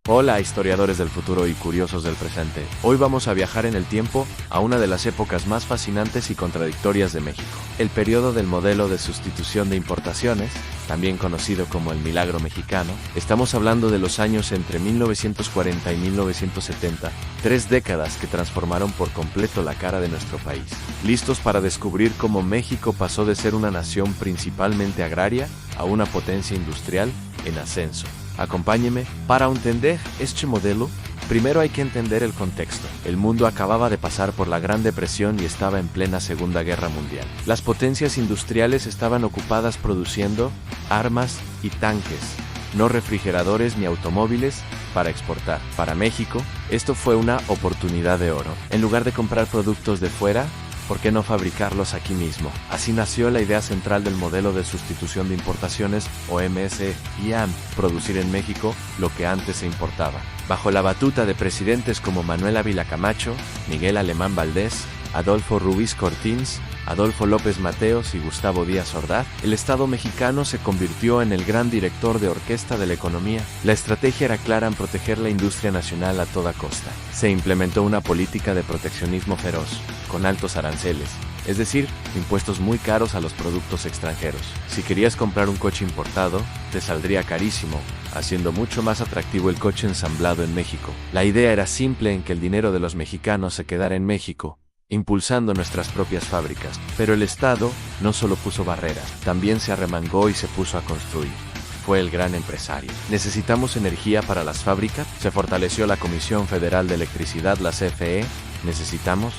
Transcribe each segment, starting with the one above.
Hola, historiadores del futuro y curiosos del presente. Hoy vamos a viajar en el tiempo a una de las épocas más fascinantes y contradictorias de México. El periodo del modelo de sustitución de importaciones, también conocido como el Milagro Mexicano. Estamos hablando de los años entre 1940 y 1970, 3 décadas que transformaron por completo la cara de nuestro país. ¿Listos para descubrir cómo México pasó de ser una nación principalmente agraria a una potencia industrial en ascenso? Acompáñeme. Para entender este modelo, primero hay que entender el contexto. El mundo acababa de pasar por la Gran Depresión y estaba en plena Segunda Guerra Mundial. Las potencias industriales estaban ocupadas produciendo armas y tanques, no refrigeradores ni automóviles para exportar. Para México, esto fue una oportunidad de oro. En lugar de comprar productos de fuera, ¿por qué no fabricarlos aquí mismo? Así nació la idea central del modelo de sustitución de importaciones, o MS-IAM, producir en México lo que antes se importaba. Bajo la batuta de presidentes como Manuel Ávila Camacho, Miguel Alemán Valdés, Adolfo Ruiz Cortines, Adolfo López Mateos y Gustavo Díaz Ordaz, el Estado mexicano se convirtió en el gran director de orquesta de la economía. La estrategia era clara en proteger la industria nacional a toda costa. Se implementó una política de proteccionismo feroz, con altos aranceles, es decir, impuestos muy caros a los productos extranjeros. Si querías comprar un coche importado, te saldría carísimo, haciendo mucho más atractivo el coche ensamblado en México. La idea era simple, en que el dinero de los mexicanos se quedara en México, impulsando nuestras propias fábricas. Pero el Estado no solo puso barreras, también se arremangó y se puso a construir. Fue el gran empresario. ¿Necesitamos energía para las fábricas? Se fortaleció la Comisión Federal de Electricidad, la CFE. ¿Necesitamos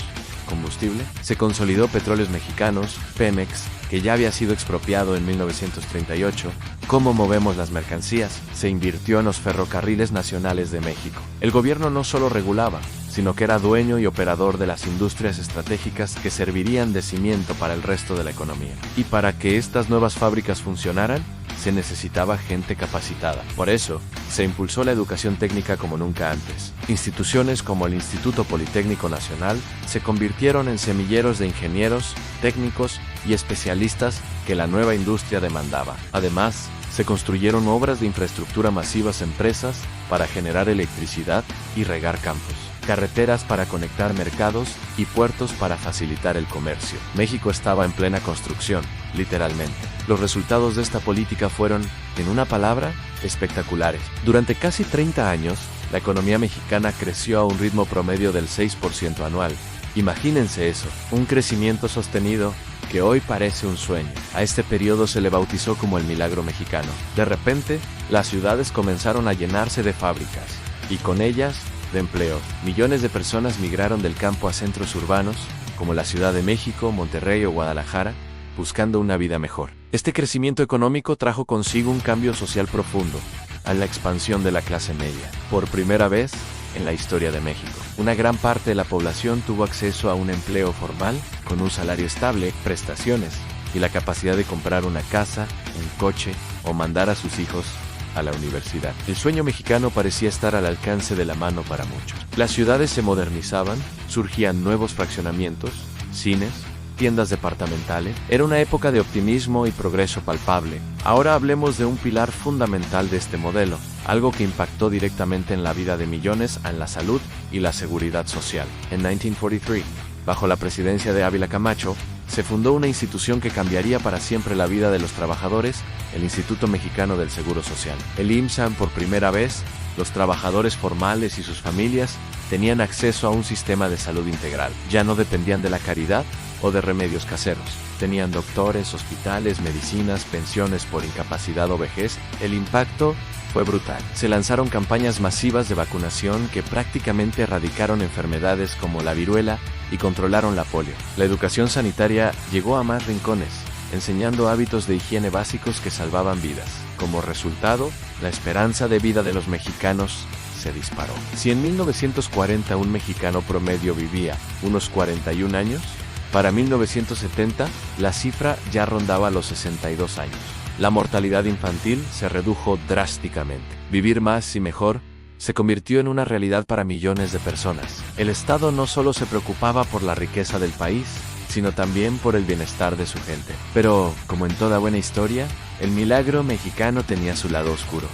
combustible? Se consolidó Petróleos Mexicanos, Pemex, que ya había sido expropiado en 1938. ¿Cómo movemos las mercancías? Se invirtió en los ferrocarriles nacionales de México. El gobierno no solo regulaba, sino que era dueño y operador de las industrias estratégicas que servirían de cimiento para el resto de la economía. Y para que estas nuevas fábricas funcionaran, se necesitaba gente capacitada. Por eso, se impulsó la educación técnica como nunca antes. Instituciones como el Instituto Politécnico Nacional se convirtieron en semilleros de ingenieros, técnicos y especialistas que la nueva industria demandaba. Además, se construyeron obras de infraestructura masivas, empresas para generar electricidad y regar campos, carreteras para conectar mercados y puertos para facilitar el comercio. México estaba en plena construcción, literalmente. Los resultados de esta política fueron, en una palabra, espectaculares. Durante casi 30 años, la economía mexicana creció a un ritmo promedio del 6% anual. Imagínense eso, un crecimiento sostenido que hoy parece un sueño. A este periodo se le bautizó como el Milagro Mexicano. De repente, las ciudades comenzaron a llenarse de fábricas, y con ellas, de empleo. Millones de personas migraron del campo a centros urbanos, como la Ciudad de México, Monterrey o Guadalajara, buscando una vida mejor. Este crecimiento económico trajo consigo un cambio social profundo, a la expansión de la clase media. Por primera vez en la historia de México, una gran parte de la población tuvo acceso a un empleo formal, con un salario estable, prestaciones, y la capacidad de comprar una casa, un coche o mandar a sus hijos a la universidad. El sueño mexicano parecía estar al alcance de la mano para muchos. Las ciudades se modernizaban, surgían nuevos fraccionamientos, cines, tiendas departamentales. Era una época de optimismo y progreso palpable. Ahora hablemos de un pilar fundamental de este modelo, algo que impactó directamente en la vida de millones, en la salud y la seguridad social. En 1943, bajo la presidencia de Ávila Camacho, se fundó una institución que cambiaría para siempre la vida de los trabajadores, el Instituto Mexicano del Seguro Social. El IMSS. Por primera vez, los trabajadores formales y sus familias tenían acceso a un sistema de salud integral. Ya no dependían de la caridad o de remedios caseros. Tenían doctores, hospitales, medicinas, pensiones por incapacidad o vejez. El impacto fue brutal. Se lanzaron campañas masivas de vacunación que prácticamente erradicaron enfermedades como la viruela y controlaron la polio. La educación sanitaria llegó a más rincones, enseñando hábitos de higiene básicos que salvaban vidas. Como resultado, la esperanza de vida de los mexicanos se disparó. Si en 1940 un mexicano promedio vivía unos 41 años, para 1970 la cifra ya rondaba los 62 años. La mortalidad infantil se redujo drásticamente. Vivir más y mejor se convirtió en una realidad para millones de personas. El Estado no solo se preocupaba por la riqueza del país, sino también por el bienestar de su gente. Pero, como en toda buena historia, el Milagro Mexicano tenía su lado oscuro.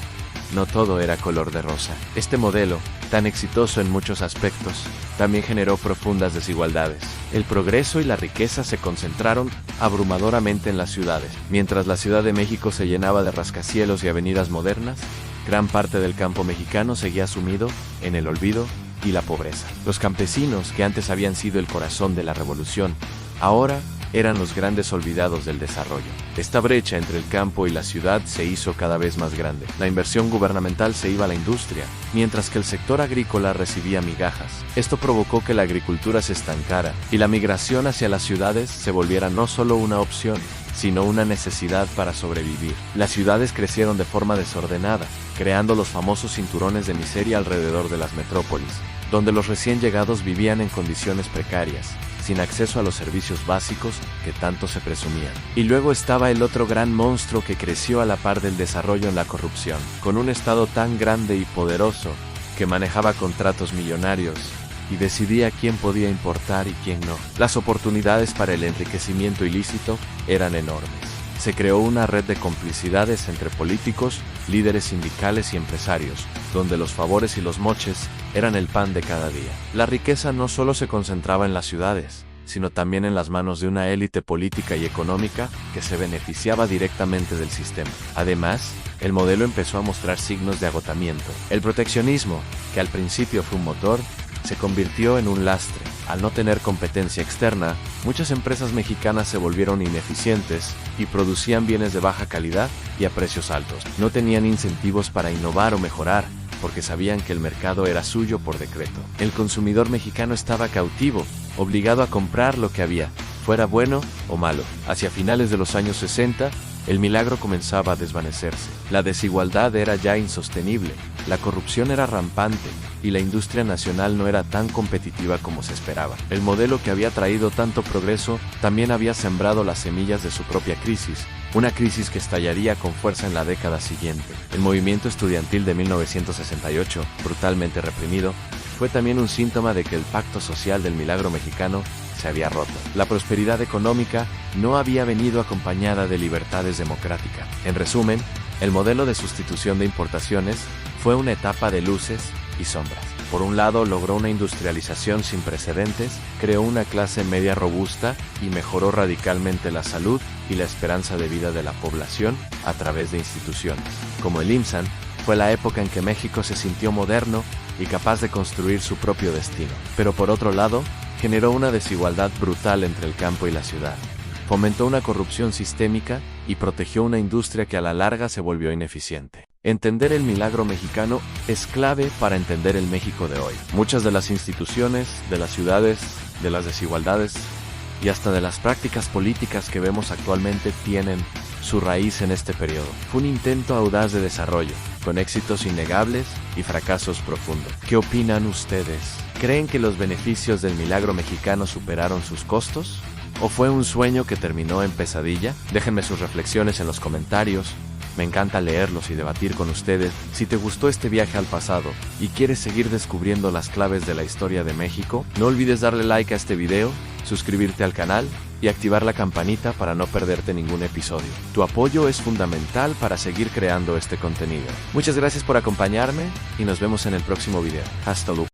no todo era color de rosa. Este modelo, tan exitoso en muchos aspectos, también generó profundas desigualdades. El progreso y la riqueza se concentraron abrumadoramente en las ciudades. Mientras la Ciudad de México se llenaba de rascacielos y avenidas modernas, gran parte del campo mexicano seguía sumido en el olvido y la pobreza. Los campesinos, que antes habían sido el corazón de la revolución, ahora eran los grandes olvidados del desarrollo. Esta brecha entre el campo y la ciudad se hizo cada vez más grande. La inversión gubernamental se iba a la industria, mientras que el sector agrícola recibía migajas. Esto provocó que la agricultura se estancara y la migración hacia las ciudades se volviera no solo una opción, sino una necesidad para sobrevivir. Las ciudades crecieron de forma desordenada, creando los famosos cinturones de miseria alrededor de las metrópolis, donde los recién llegados vivían en condiciones precarias, sin acceso a los servicios básicos que tanto se presumían. Y luego estaba el otro gran monstruo que creció a la par del desarrollo en la corrupción, con un Estado tan grande y poderoso que manejaba contratos millonarios y decidía quién podía importar y quién no. Las oportunidades para el enriquecimiento ilícito eran enormes. Se creó una red de complicidades entre políticos, líderes sindicales y empresarios, donde los favores y los moches eran el pan de cada día. La riqueza no solo se concentraba en las ciudades, sino también en las manos de una élite política y económica que se beneficiaba directamente del sistema. Además, el modelo empezó a mostrar signos de agotamiento. El proteccionismo, que al principio fue un motor, se convirtió en un lastre. Al no tener competencia externa, muchas empresas mexicanas se volvieron ineficientes y producían bienes de baja calidad y a precios altos. No tenían incentivos para innovar o mejorar, porque sabían que el mercado era suyo por decreto. El consumidor mexicano estaba cautivo, obligado a comprar lo que había, fuera bueno o malo. Hacia finales de los años 60, el milagro comenzaba a desvanecerse. La desigualdad era ya insostenible, la corrupción era rampante y la industria nacional no era tan competitiva como se esperaba. El modelo que había traído tanto progreso también había sembrado las semillas de su propia crisis, una crisis que estallaría con fuerza en la década siguiente. El movimiento estudiantil de 1968, brutalmente reprimido, fue también un síntoma de que el pacto social del milagro mexicano se había roto. La prosperidad económica no había venido acompañada de libertades democráticas. En resumen, el modelo de sustitución de importaciones fue una etapa de luces y sombras. Por un lado, logró una industrialización sin precedentes, creó una clase media robusta y mejoró radicalmente la salud y la esperanza de vida de la población a través de instituciones como el IMSS. Fue la época en que México se sintió moderno y capaz de construir su propio destino. Pero por otro lado, generó una desigualdad brutal entre el campo y la ciudad. Fomentó una corrupción sistémica y protegió una industria que a la larga se volvió ineficiente. Entender el milagro mexicano es clave para entender el México de hoy. Muchas de las instituciones, de las ciudades, de las desigualdades y hasta de las prácticas políticas que vemos actualmente tienen su raíz en este periodo. Fue un intento audaz de desarrollo, con éxitos innegables y fracasos profundos. ¿Qué opinan ustedes? ¿Creen que los beneficios del milagro mexicano superaron sus costos? ¿O fue un sueño que terminó en pesadilla? Déjenme sus reflexiones en los comentarios. Me encanta leerlos y debatir con ustedes. Si te gustó este viaje al pasado y quieres seguir descubriendo las claves de la historia de México, no olvides darle like a este video, suscribirte al canal y activar la campanita para no perderte ningún episodio. Tu apoyo es fundamental para seguir creando este contenido. Muchas gracias por acompañarme y nos vemos en el próximo video. Hasta luego.